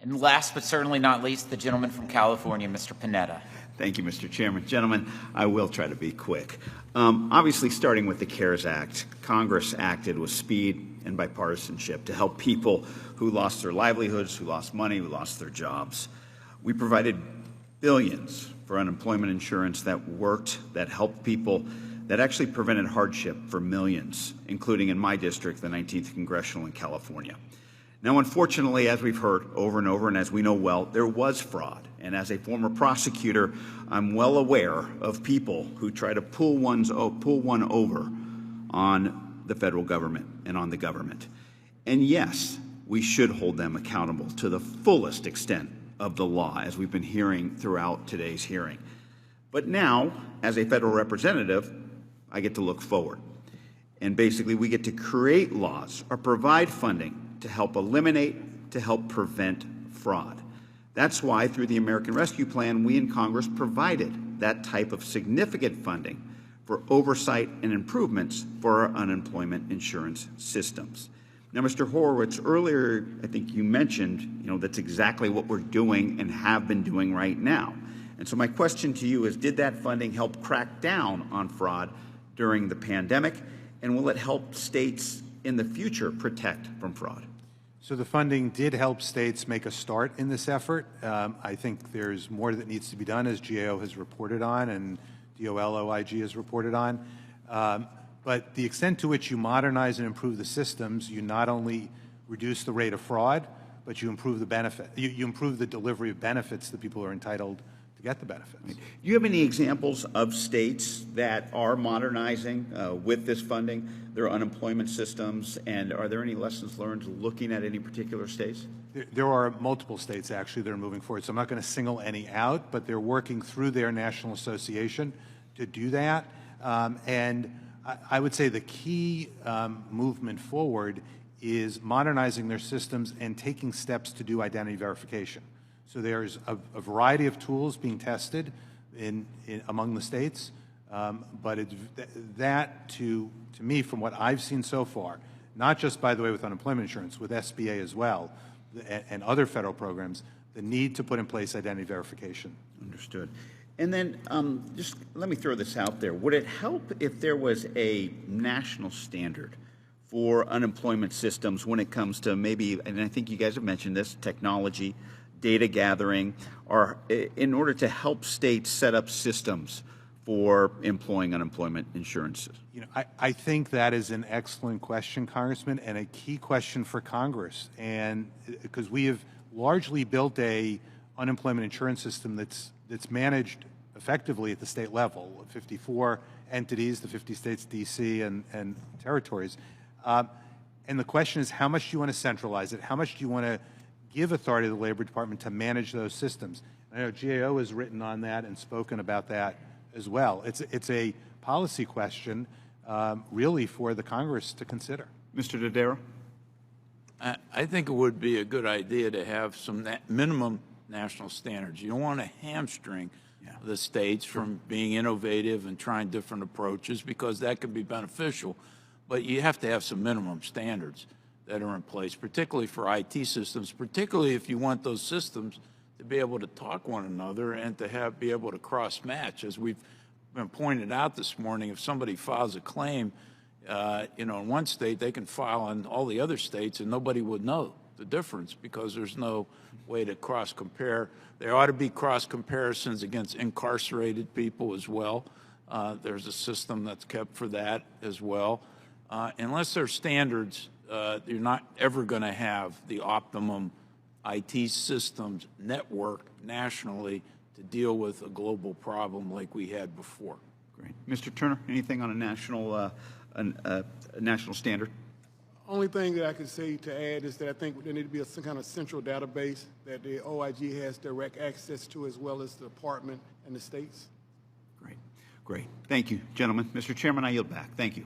And last but certainly not least, the gentleman from California, Mr. Panetta. Thank you, Mr. Chairman. Gentlemen, I will try to be quick. Obviously, starting with the CARES Act, Congress acted with speed and bipartisanship to help people who lost their livelihoods, who lost money, who lost their jobs. We provided billions for unemployment insurance that worked, that helped people, that actually prevented hardship for millions, including in my district, the 19th Congressional in California. Now, unfortunately, as we've heard over and over, and as we know well, there was fraud. And as a former prosecutor, I'm well aware of people who try to pull one over on the federal government and on the government. And yes, we should hold them accountable to the fullest extent of the law, as we've been hearing throughout today's hearing. But now, as a federal representative, I get to look forward. And basically, we get to create laws or provide funding to help eliminate, to help prevent fraud. That's why, through the American Rescue Plan, we in Congress provided that type of significant funding for oversight and improvements for our unemployment insurance systems. Now, Mr. Horowitz, earlier, I think you mentioned, that's exactly what we're doing and have been doing right now. And so my question to you is, did that funding help crack down on fraud during the pandemic? And will it help states in the future protect from fraud? So the funding did help states make a start in this effort. I think there's more that needs to be done, as GAO has reported on and DOL-OIG has reported on. But the extent to which you modernize and improve the systems, you not only reduce the rate of fraud, but you improve the benefit. You improve the delivery of benefits that people are entitled to get the benefits. Do you have any examples of states that are modernizing with this funding their unemployment systems, and are there any lessons learned looking at any particular states? There are multiple states actually that are moving forward, so I'm not going to single any out, but they're working through their national association to do that. And I would say the key movement forward is modernizing their systems and taking steps to do identity verification. So there's a variety of tools being tested among the states, but that to me, from what I've seen so far, not just, by the way, with unemployment insurance, with SBA as well, and other federal programs, the need to put in place identity verification. Understood. And then just let me throw this out there. Would it help if there was a national standard for unemployment systems when it comes to maybe, and I think you guys have mentioned this, technology, data gathering, or in order to help states set up systems for employing unemployment insurances? I think that is an excellent question, Congressman, and a key question for Congress. And because we have largely built a unemployment insurance system that's managed effectively at the state level, 54 entities, the 50 states, D.C., and territories. And the question is, how much do you want to centralize it? How much do you want to give authority to the Labor Department to manage those systems? I know GAO has written on that and spoken about that as well. It's a policy question, really, for the Congress to consider. Mr. Dodaro? I think it would be a good idea to have some minimum national standards. You don't want to hamstring the states from being innovative and trying different approaches, because that could be beneficial. But you have to have some minimum standards that are in place, particularly for IT systems, particularly if you want those systems to be able to talk one another and to be able to cross-match. As we've been pointed out this morning, if somebody files a claim, in one state, they can file in all the other states and nobody would know the difference because there's no way to cross-compare. There ought to be cross-comparisons against incarcerated people as well. There's a system that's kept for that as well. Unless there's standards, you're not ever going to have the optimum IT systems network nationally to deal with a global problem like we had before. Great. Mr. Turner, anything on a national standard? Only thing that I could say to add is that I think there need to be some kind of central database that the OIG has direct access to, as well as the department and the states. Great. Thank you, gentlemen. Mr. Chairman, I yield back. Thank you.